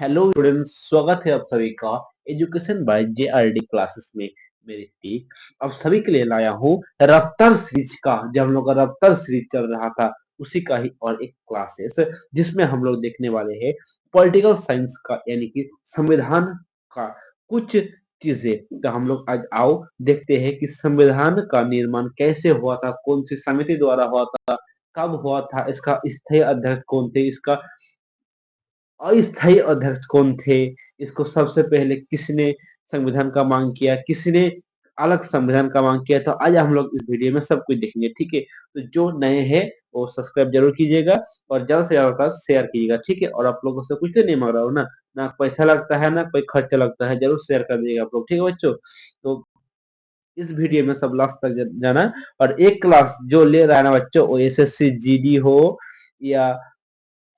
Hello students, स्वागत है आप सभी का एजुकेशन बाय जेआरडी क्लासेस में। मेरी टीम अब सभी के लिए लाया हूँ रफ्तार सीरीज का। जब हम लोग का रफ्तार सीरीज चल रहा था उसी का ही और एक क्लासेस जिसमें हम लोग देखने वाले हैं पॉलिटिकल साइंस का, यानी कि संविधान का कुछ चीजें। तो हम लोग आज आओ देखते हैं कि संविधान का निर्माण कैसे हुआ था, कौन सी समिति द्वारा हुआ था, कब हुआ था, इसका स्थायी अध्यक्ष कौन थे, इसका अस्थायी अध्यक्ष कौन थे, इसको सबसे पहले किसने संविधान का मांग किया, किसने अलग संविधान का मांग किया। तो आज हम लोग इस वीडियो में सब कुछ देखेंगे, ठीक है। तो जो नए हैं वो सब्सक्राइब जरूर कीजिएगा और ज्यादा से ज्यादा शेयर कीजिएगा, ठीक है। और आप लोगों से कुछ तो नहीं मांग रहा हूँ ना, ना पैसा लगता है ना कोई खर्चा लगता है, जरूर शेयर कर दीजिएगा आप लोग, ठीक है बच्चों। तो इस वीडियो में सब लास्ट तक जाना। और एक क्लास जो ले रहा है ना बच्चों, वो एसएससी जीडी हो या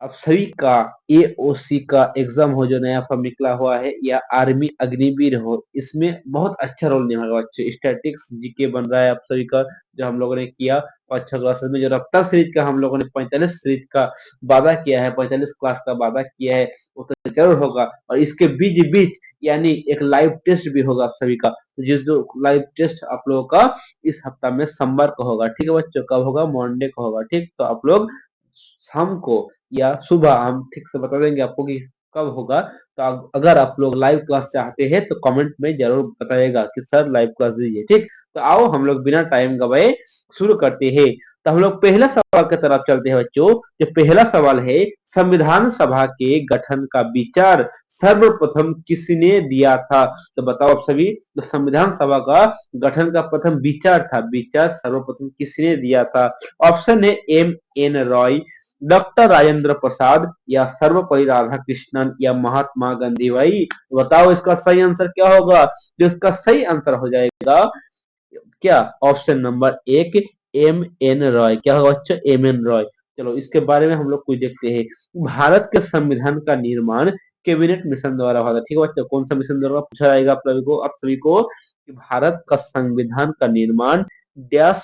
अब सभी का एओसी का एग्जाम हो जो नया फॉर्म निकला हुआ है, या आर्मी अग्निवीर हो, इसमें बहुत अच्छा रोल निभाएगा बच्चे। स्टैटिक्स जीके बन रहा है आप सभी का, जो हम लोगों ने किया 5-6 क्लासेस में। जो रफ्तार सीरीज का हम लोगों ने 45 सीरीज का वादा किया है, 45 क्लास का वादा किया है, वो तो जरूर होगा। और इसके बीच बीच यानी एक लाइव टेस्ट भी होगा आप सभी का, तो जिस जो लाइव टेस्ट आप लोगों का इस हफ्ता में सोमवार को होगा, ठीक है बच्चों। कब होगा? मंडे को होगा, ठीक। तो आप लोग शाम को या सुबह हम ठीक से बता देंगे आपको कि कब होगा। तो अगर आप लोग लाइव क्लास चाहते हैं तो कमेंट में जरूर बताइएगा कि सर लाइव क्लास दीजिए, ठीक। तो आओ हम लोग बिना टाइम गवाए शुरू करते हैं। तो हम लोग पहला सवाल की तरफ चलते हैं बच्चों। जो पहला सवाल है, संविधान सभा के गठन का विचार सर्वप्रथम किसने दिया था? तो बताओ आप सभी, तो संविधान सभा का गठन का प्रथम विचार था, विचार सर्वप्रथम किसने दिया था? ऑप्शन है M N Roy, doctor Rajendra Prasad, या सर्वपल्ली राधाकृष्णन, या महात्मा गांधी। भाई बताओ इसका सही आंसर क्या होगा? जो इसका सही आंसर हो जाएगा क्या? ऑप्शन नंबर एक, एम एन रॉय। क्या होगा बच्चों? M N Roy. चलो इसके बारे में हम लोग कुछ देखते हैं। भारत के संविधान का निर्माण कैबिनेट मिशन द्वारा हुआ था, ठीक है बच्चों। कौन सा मिशन द्वारा पूछा जाएगा आप सभी को कि भारत का संविधान का निर्माण डैश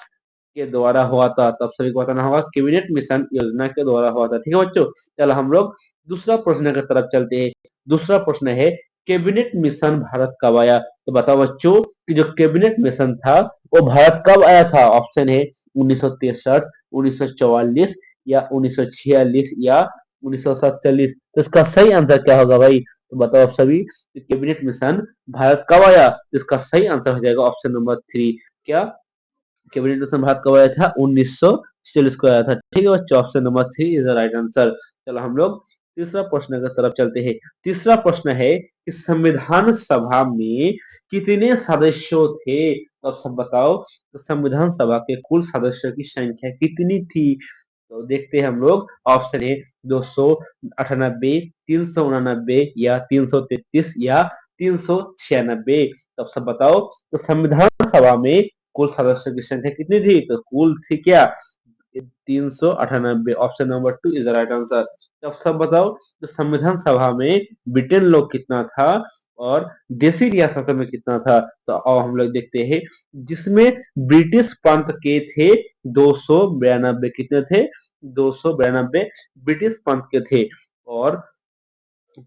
के द्वारा हुआ था। तब सभी को बताना होगा कैबिनेट मिशन योजना के द्वारा हुआ था, ठीक है बच्चों। चलो हम लोग दूसरा प्रश्न की तरफ चलते हैं। दूसरा प्रश्न है, कैबिनेट मिशन भारत कब आया? तो बताओ बच्चों कि जो कैबिनेट मिशन था वो भारत कब आया था? ऑप्शन है 1963, 1944, या 1946, या 1947। तो इसका सही आंसर क्या होगा भाई? तो बताओ आप सभी, कैबिनेट मिशन भारत कब आया? तो इसका सही आंसर हो जाएगा ऑप्शन नंबर 3। क्या कैबिनेट मिशन भारत कब आया था? 1946 को आया था, ठीक है बच्चों। Option number 3 is the right answer. चलो हम लोग तीसरा प्रश्न की तरफ चलते हैं। तीसरा प्रश्न है कि संविधान सभा में कितने सदस्यों थे? तो अब सब बताओ, तो संविधान सभा के कुल सदस्यों की संख्या कितनी थी? तो देखते हैं हम लोग। ऑप्शन है 298, 389, या 333, या 396। तो अब सब बताओ, तो संविधान सभा में कुल सदस्यों की संख्या कितनी थी? तो कुल थी क्या? 398। Option number 2 is the right answer. तो अब सब बताओ, तो संविधान सभा में ब्रिटेन लोग कितना था और देसी रियासतों में कितना था? तो अब हम लोग देखते हैं। जिसमें ब्रिटिश प्रांत के थे 292, कितने थे? 292 ब्रिटिश प्रांत के थे। और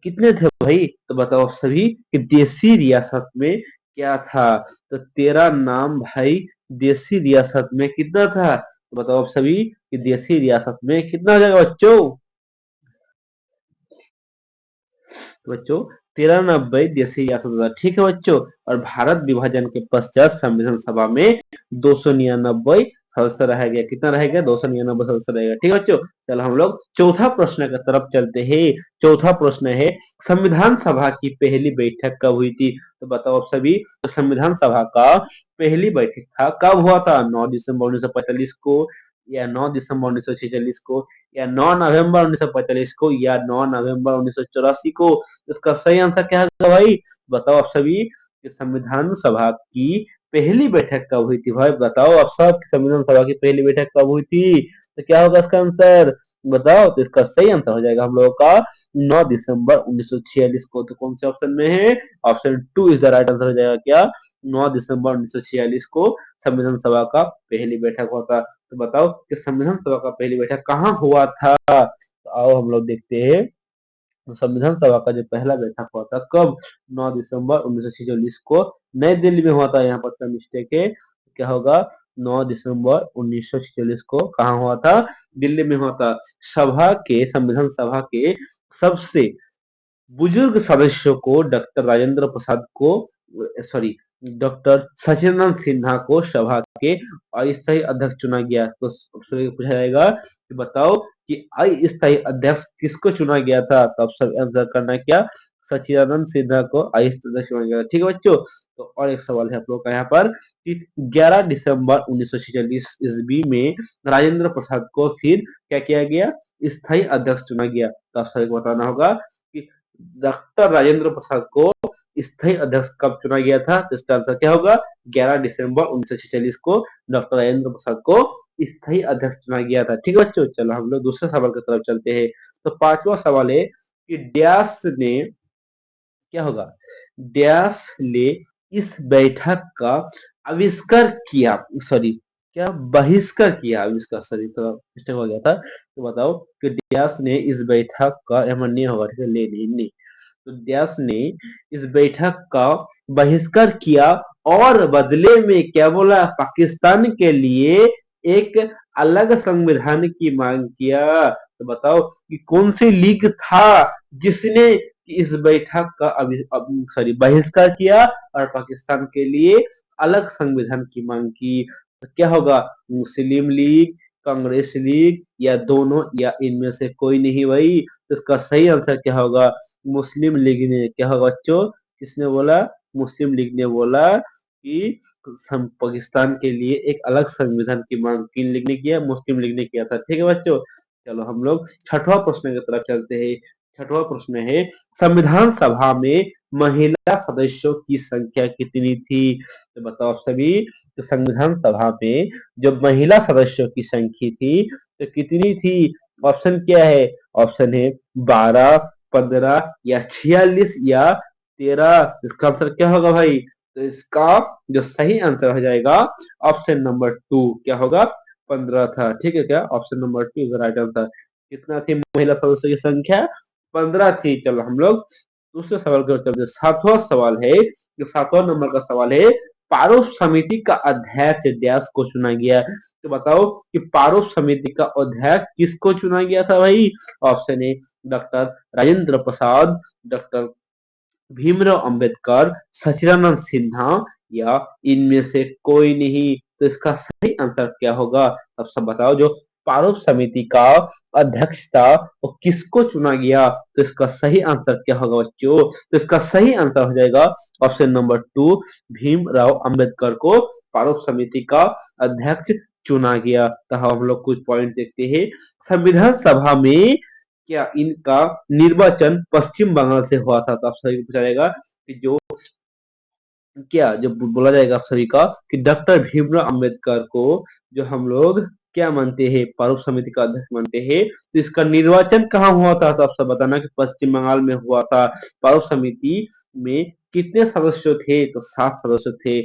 कितने थे भाई? तो बताओ आप सभी कि देसी रियासत में क्या था? तो तेरा नाम भाई देसी रियासत में कितना था? तो बताओ आप सभी कि देसी रियासत में कितना हो जाएगा बच्चों? तो बच्चों 93 देसी रियासत था, ठीक है बच्चों। और भारत विभाजन के पश्चात संविधान सभा में 299 सदस्य रह गया। कितना रह गया? 299 सदस्य रहेगा, ठीक है बच्चों। चलो हम लोग चौथा प्रश्न की तरफ चलते हैं। चौथा प्रश्न है, संविधान सभा की पहली बैठक कब हुई थी? तो बताओ आप सभी, तो संविधान सभा का पहली बैठक था कब हुआ था? 9 दिसंबर 1945 को, या 9 दिसंबर 1946 को, या 9 नवंबर 1945 को, या 9 नवंबर 1984 को? इसका सही आंसर क्या है भाई? बताओ आप सभी कि संविधान सभा की पहली बैठक कब हुई थी? भाई बताओ आप सब, संविधान सभा की पहली बैठक कब हुई थी? तो क्या होगा इसका आंसर? बताओ। तो इसका सही आंसर हो जाएगा हम लोगों का 9 दिसंबर 1946 को। तो कौन से ऑप्शन में है? Option 2 is the right answer हो जाएगा। क्या? 9 दिसंबर 1946 को संविधान सभा का पहली बैठक हुआ था। तो बताओ कि संविधान सभा का पहली बैठक कहाँ हुआ था? तो आओ हम लोग देखते हैं। संविधान सभा का जो पहला बैठक हुआ था कब? 9 दिसंबर 1946 को नई दिल्ली में हुआ था। यहाँ पर मिस्टेक है, क्या होगा? 9 दिसंबर 1946 को कहाँ हुआ था? दिल्ली में हुआ था। संविधान सभा के सबसे बुजुर्ग सदस्यों को डॉक्टर राजेंद्र प्रसाद को, सॉरी, डॉक्टर सचिदानंद सिन्हा को सभा के अस्थायी अध्यक्ष चुना गया। तो पूछा जाएगा कि बताओ कि अस्थायी अध्यक्ष किसको चुना गया था? तो ऑप्शन आंसर करना है क्या? सचिदानंद सिन्हा को अस्थायी अध्यक्ष चुना गया। ठीक है बच्चों। तो और एक सवाल है आप लोग का यहाँ पर कि 11 दिसंबर 1946 ईस्वी में राजेंद्र प्रसाद को फिर क्या किया गया? स्थायी अध्यक्ष चुना गया। तो आप सभी को बताना होगा कि डॉक्टर राजेंद्र प्रसाद को स्थायी अध्यक्ष कब चुना गया था? तो इसका आंसर क्या होगा? 11 दिसंबर 1946 को डॉक्टर राजेंद्र प्रसाद को स्थायी अध्यक्ष चुना गया था। ठीक है बच्चों। चलो हम लोग दूसरे सवाल की तरफ चलते हैं। तो पांचवा सवाल है कि डैश ने, क्या होगा? डैश ने इस बैठक का आविष्कार किया, सॉरी, क्या बहिष्कार किया? आविष्कार, सॉरी, तो मिस्टेक हो गया था। तो बताओ कि डैश ने इस बैठक का, नहीं होगा, ठीक है, ले नहीं, तो डैश ने इस बैठक का बहिष्कार किया और बदले में क्या बोला? पाकिस्तान के लिए एक अलग संविधान की मांग किया। तो बताओ कि कौन सी लीग था जिसने इस बैठक का सॉरी बहिष्कार किया और पाकिस्तान के लिए अलग संविधान की मांग की? तो क्या होगा? मुस्लिम लीग, कांग्रेस लीग, या दोनों, या इनमें से कोई नहीं भाई? तो इसका सही आंसर क्या होगा? मुस्लिम लीग ने। क्या होगा बच्चों? किसने बोला? मुस्लिम लीग ने बोला कि पाकिस्तान के लिए एक अलग संविधान की मांग किन लीग ने किया? मुस्लिम लीग ने किया था। ठीक है बच्चों। चलो हम लोग छठवां प्रश्न की तरफ चलते हैं। छठवां प्रश्न है, संविधान सभा में महिला सदस्यों की संख्या कितनी थी? तो बताओ आप सभी, तो संविधान सभा में जो महिला सदस्यों की संख्या थी तो कितनी थी? ऑप्शन क्या है? ऑप्शन है 12, 15 या 46 या 13। इसका आंसर क्या होगा भाई? तो इसका जो सही आंसर हो जाएगा ऑप्शन नंबर 2, क्या होगा? 15 था। ठीक है क्या? Option number 2 is right answer. कितना थी महिला सदस्यों की संख्या? 15 थी। चलो हम लोग दूसरे सवाल की ओर चलते हैं। सातवां सवाल है, जो 7वां नंबर का सवाल है, प्रारूप समिति का अध्यक्ष डैश को चुना गया। तो बताओ कि प्रारूप समिति का अध्यक्ष किसको चुना गया था भाई? Option A doctor Rajendra Prasad, doctor Bhimrao Ambedkar, Sachidanand Sinha, या इनमें से कोई नहीं। तो इसका सही आंसर क्या होगा? अब सब बताओ। जो प्रारूप समिति का अध्यक्ष था वो किसको चुना गया? तो इसका सही आंसर क्या होगा बच्चों? तो इसका सही आंसर हो जाएगा ऑप्शन नंबर 2, भीमराव अंबेडकर को प्रारूप समिति का अध्यक्ष चुना गया। तो हम लोग कुछ पॉइंट देखते हैं। संविधान सभा में क्या इनका निर्वाचन पश्चिम बंगाल से हुआ था? तो आप सभी को पूछा जाएगा कि जो बोला जाएगा आप सभी का कि डॉक्टर भीमराव अंबेडकर को जो हम लोग क्या मानते हैं, प्रारूप समिति का अध्यक्ष मानते हैं, तो इसका निर्वाचन कहाँ हुआ था? तो आप सब बताना कि पश्चिम बंगाल में हुआ था। प्रारूप समिति में कितने सदस्य थे? तो 7 सदस्य थे।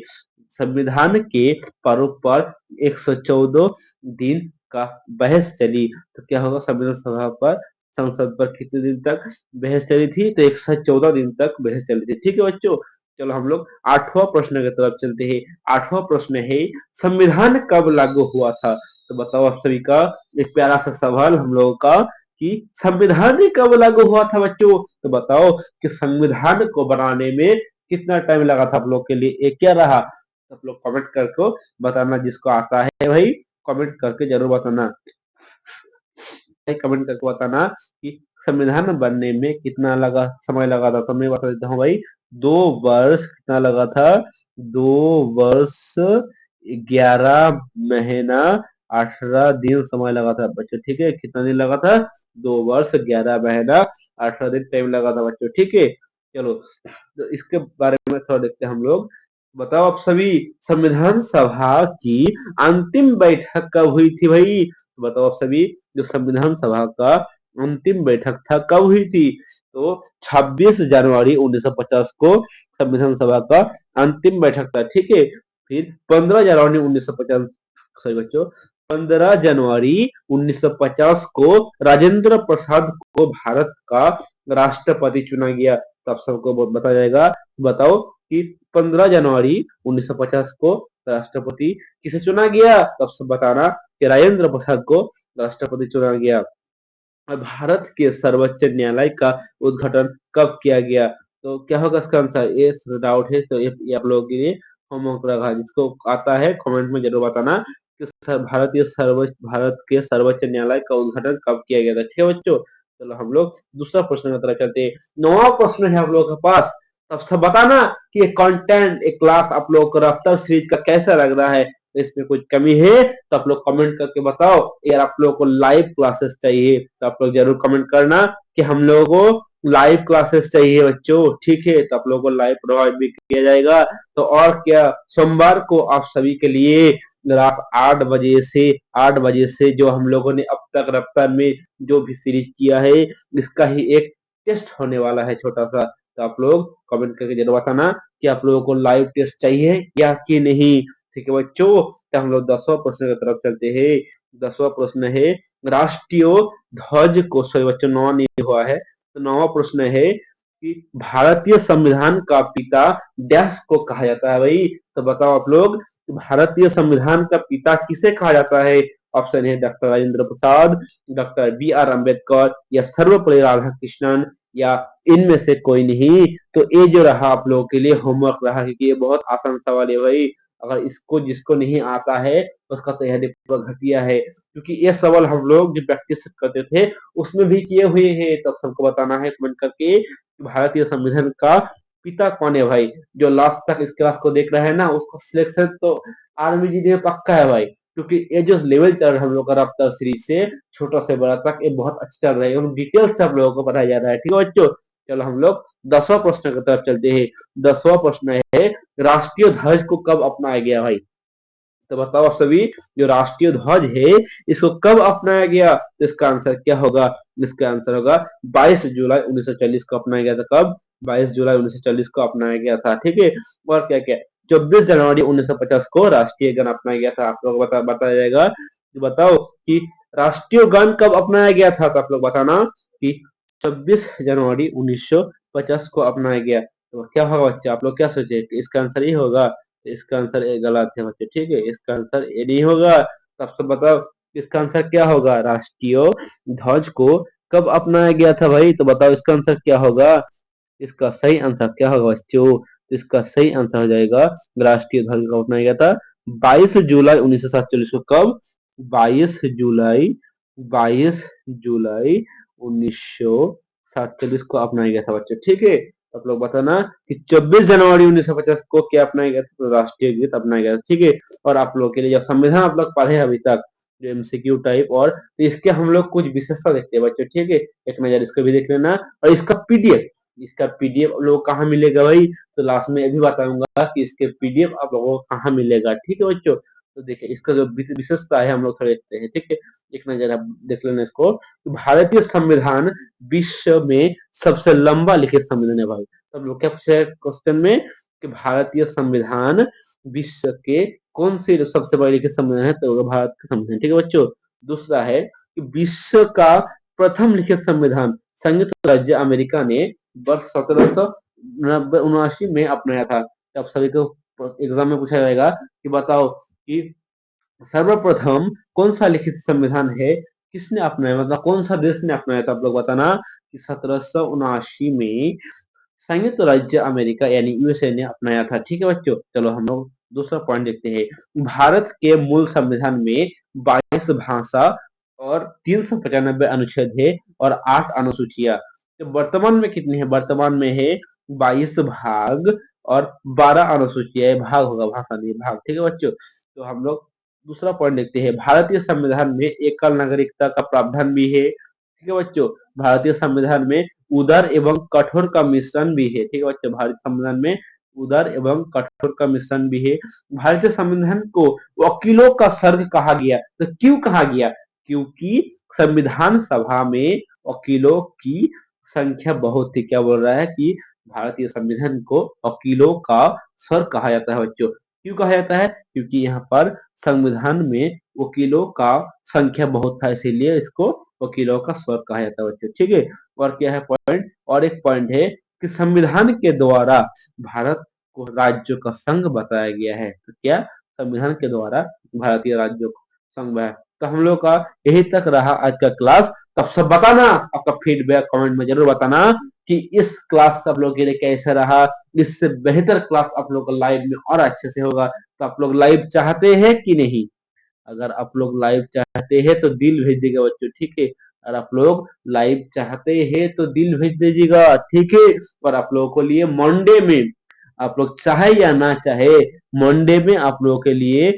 संविधान के प्रारूप पर 114 दिन का बहस चली। तो क्या होगा? संविधान सभा पर, संसद पर कितने दिन तक बहस चली थी? तो 114 दिन तक बहस चली थी। ठीक है बच्चों। चलो हम लोग 8वां प्रश्न की तरफ चलते हैं। 8वां प्रश्न है, संविधान कब लागू हुआ था? तो बताओ आप सभी का एक प्यारा सा सवाल हम लोगों का कि संविधान ही कब लागू हुआ था बच्चों? तो बताओ कि संविधान को बनाने में कितना टाइम लगा था आप लोग के लिए? एक क्या रहा? आप लोग कमेंट करके बताना, जिसको आता है भाई कमेंट करके जरूर बताना। कमेंट करके बताना कि संविधान बनने में कितना समय लगा था। तो मैं बता देता हूँ भाई, 2 वर्ष कितना लगा था? 2 वर्ष 11 महीना 18 दिन समय लगा था बच्चों। ठीक है, कितना दिन लगा था? 2 वर्ष 11 महीना 18 दिन टाइम लगा था बच्चों। ठीक है। चलो तो इसके बारे में थोड़ा देखते हैं हम लोग। बताओ आप सभी, संविधान सभा की अंतिम बैठक कब हुई थी भाई? बताओ आप सभी, जो संविधान सभा का अंतिम बैठक था कब हुई थी? तो 26 जनवरी 1950 को संविधान सभा का अंतिम बैठक था। ठीक है। फिर 15 जनवरी 1950, सॉरी बच्चों, 15 जनवरी 1950 को राजेंद्र प्रसाद को भारत का राष्ट्रपति चुना गया? तो आप सबको बताया जाएगा। बताओ कि 15 जनवरी 1950 को राष्ट्रपति किसे चुना गया? तब सब बताना कि राजेंद्र प्रसाद को राष्ट्रपति चुना गया। भारत के सर्वोच्च न्यायालय का उद्घाटन कब किया गया? तो क्या होगा इसका आंसर? ये डाउट है तो ये आप लोगों के लिए होमवर्क रखा। जिसको आता है कमेंट में जरूर बताना कि भारत के सर्वोच्च न्यायालय का उद्घाटन कब किया गया था। ठीक है बच्चों, चलो हम लोग दूसरा प्रश्न की तरफ चलते हैं। 9वां प्रश्न है आप लोगों के पास। तब सब बताना कि ये कंटेंट एक क्लास आप लोगों को रफ्तार सीरीज का कैसा लग रहा है। इसमें कुछ कमी है तो आप लोग कमेंट करके बताओ। यार आप लोगों को लाइव क्लासेस चाहिए तो आप लोग जरूर कमेंट करना कि हम लोगों को लाइव क्लासेस चाहिए बच्चों। ठीक है, तो आप लोगों को लाइव प्रोवाइड भी किया जाएगा। तो और क्या, सोमवार को आप सभी के लिए रात 8 बजे से जो हम लोगों ने अब तक रफ्तार में जो भी सीरीज किया है इसका ही एक टेस्ट होने वाला है छोटा सा। तो आप लोग कमेंट करके जरूर बताना कि आप लोगों को लाइव टेस्ट चाहिए या कि नहीं। ठीक है बच्चों, तो हम लोग 10वां प्रश्न की तरफ चलते हैं। 10वां प्रश्न है राष्ट्रीय ध्वज को, सॉरी बच्चों 9वां नहीं हुआ है, तो 9वां प्रश्न है कि भारतीय संविधान का पिता डैश को कहा जाता है भाई। तो बताओ आप लोग भारतीय संविधान का पिता किसे कहा जाता है? ऑप्शन है doctor Rajendra Prasad, doctor B R. Ambedkar या सर्वपल्ली राधाकृष्णन या इनमें से कोई नहीं। तो ये जो रहा आप लोगों के लिए होमवर्क रहा, क्योंकि ये बहुत आसान सवाल है भाई। अगर इसको जिसको नहीं आता है तो उसका तैयारी पूरा घटिया है, क्योंकि ये सवाल हम लोग जो प्रैक्टिस करते थे उसमें भी किए हुए हैं। तो सबको बताना है कमेंट करके भारतीय संविधान का पिता कौन है भाई। जो लास्ट तक इस क्लास को देख रहा है ना उसको सिलेक्शन तो आर्मी जी में पक्का है भाई, क्योंकि ये जो लेवल चल रहा है हम लोग का रफ्तार सीरीज से छोटा से बड़ा तक ये बहुत अच्छा चल रहा है, डिटेल्स से आप लोगों को बताया जा रहा है। ठीक है बच्चों, चलो हम लोग 10वां प्रश्न की तरफ चलते हैं। 10वां प्रश्न है राष्ट्रीय ध्वज को कब अपनाया गया भाई? तो बताओ आप सभी, जो राष्ट्रीय ध्वज है इसको कब अपनाया गया? तो इसका आंसर क्या होगा? इसका आंसर होगा 22 जुलाई 1940 को अपनाया गया था। कब? 22 जुलाई 1940 को अपनाया गया था। ठीक है, और क्या क्या 24 जनवरी 1950 को राष्ट्रीय गान अपनाया गया था। आप लोग बताया जाएगा। बताओ कि राष्ट्रीय गान कब अपनाया गया था? तो आप लोग बताना कि 26 जनवरी 1950 को अपनाया गया। तो क्या होगा बच्चे, आप लोग क्या सोचे कि इसका आंसर ये होगा? इसका आंसर ए गलत है बच्चे। ठीक है, इसका आंसर ए नहीं होगा। तो आप सब बताओ इसका आंसर क्या होगा? राष्ट्रीय ध्वज को कब अपनाया गया था भाई? तो बताओ इसका आंसर क्या होगा? इसका सही आंसर क्या होगा बच्चों? तो इसका सही आंसर हो जाएगा राष्ट्रीय ध्वज कब अपनाया गया था? 22 जुलाई 1947 को। कब? 22 जुलाई 22 जुलाई 1947 को अपनाया गया था बच्चों। ठीक है, आप लोग बताना कि 24 जनवरी 1950 को क्या अपनाया गया था? तो राष्ट्रीय गीत अपनाया गया था। ठीक है, और आप लोग के लिए जब संविधान आप लोग पढ़े अभी तक जो एमसीक्यू टाइप, और तो इसके हम लोग कुछ विशेषता देखते हैं बच्चों। ठीक है, एक नजर इसको भी देख लेना। और इसका पीडीएफ लोगों को कहाँ मिलेगा भाई? तो लास्ट में अभी बताऊंगा कि इसके पीडीएफ आप लोगों को कहाँ मिलेगा। ठीक है बच्चों, तो देखिए इसका जो विशेषता है हम लोग थोड़ा देखते हैं। ठीक है, एक नजर आप देख लेना इसको। तो भारतीय संविधान विश्व में सबसे लंबा लिखित संविधान है भाई। तो हम लोग क्या पूछे क्वेश्चन में कि भारतीय संविधान विश्व के कौन सी सबसे बड़ी लिखित संविधान है? तो भारत का संविधान। ठीक है बच्चों, दूसरा है कि विश्व का प्रथम लिखित संविधान संयुक्त राज्य अमेरिका ने वर्ष 1779 में अपनाया था। तो आप सभी को एग्जाम में पूछा जाएगा कि बताओ कि सर्वप्रथम कौन सा लिखित संविधान है किसने अपनाया, मतलब कौन सा देश ने अपनाया था? आप लोग बताना कि 1779 में संयुक्त राज्य अमेरिका यानी यूएसए ने अपनाया था। ठीक है बच्चों, चलो हम लोग दूसरा पॉइंट देखते हैं। भारत के मूल संविधान में 22 भाषा और 395 अनुच्छेद है और 8 अनुसूचियां। तो वर्तमान में कितनी है? वर्तमान में है 22 भाग और 12 अनुसूचियां। भाग होगा, भाषा नहीं भाग। ठीक है बच्चों, तो हम लोग दूसरा पॉइंट देखते हैं। भारतीय संविधान में एकल नागरिकता का प्रावधान भी है। ठीक है बच्चों, भारतीय संविधान में उदार एवं कठोर का मिश्रण भी है। ठीक है बच्चों, भारतीय संविधान में उदार एवं कठोर का मिश्रण भी है। भारतीय संविधान को वकीलों का स्वर्ग कहा गया। तो क्यों कहा गया? क्योंकि संविधान सभा में वकीलों की संख्या बहुत थी। क्या बोल रहा है कि भारतीय संविधान को वकीलों का स्वर्ग कहा जाता है बच्चों। क्यों कहा जाता है? क्योंकि यहाँ पर संविधान में वकीलों का संख्या बहुत था, इसीलिए इसको वकीलों का स्वर्ग कहा जाता है बच्चों। ठीक है, और क्या है पॉइंट? और एक पॉइंट है कि संविधान के द्वारा भारत को राज्यों का संघ बताया गया है। तो क्या? संविधान के द्वारा भारतीय राज्यों का संघ है। तो हम लोग का यही तक रहा आज का क्लास। तब सब बताना, आपका फीडबैक कमेंट में जरूर बताना कि इस क्लास आप लोगों के लिए कैसा रहा। इससे बेहतर क्लास आप लोग का लाइव में और अच्छे से होगा। तो आप लोग लाइव चाहते हैं कि नहीं? अगर आप लोग लाइव चाहते हैं तो दिल भेज दीजिएगा बच्चों। ठीक है, अगर आप लोग लाइव चाहते हैं तो दिल भेज दीजिएगा। ठीक है, और आप लोगों के लिए मंडे में, आप लोग चाहे या ना चाहे, मंडे में आप लोगों के लिए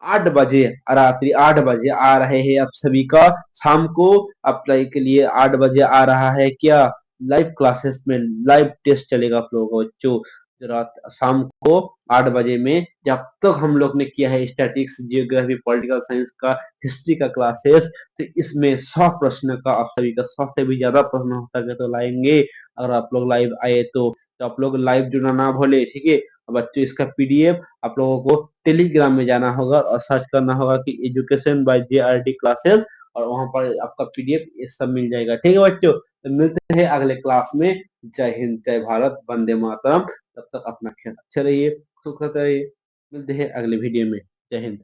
8 बजे, रात्रि 8 बजे आ रहे हैं आप सभी का। शाम को अप्लाई के लिए 8 बजे आ रहा है क्या? लाइव क्लासेस में लाइव टेस्ट चलेगा आप लोगों को बच्चों। रात शाम को 8 बजे में, जब तक हम लोग ने किया है स्टैटिक्स, जियोग्राफी, पॉलिटिकल साइंस का, हिस्ट्री का क्लासेस, तो इसमें 100 प्रश्न का आप सभी का 100 से भी ज्यादा प्रश्न हो सके तो लाएंगे। अगर आप लोग लाइव आए तो आप लोग लाइव जुड़ना ना भूले। ठीक है, बच्चों इसका पीडीएफ आप लोगों को टेलीग्राम में जाना होगा और सर्च करना होगा कि एजुकेशन बाय जेआरडी क्लासेस, और वहां पर आपका पीडीएफ ये सब मिल जाएगा। ठीक है बच्चों, तो मिलते हैं अगले क्लास में। जय हिंद, जय भारत, वंदे मातरम। तब तक अपना ख्याल अच्छा रहिए, सुख रहिए। मिलते हैं अगले वीडियो में। जय हिंद।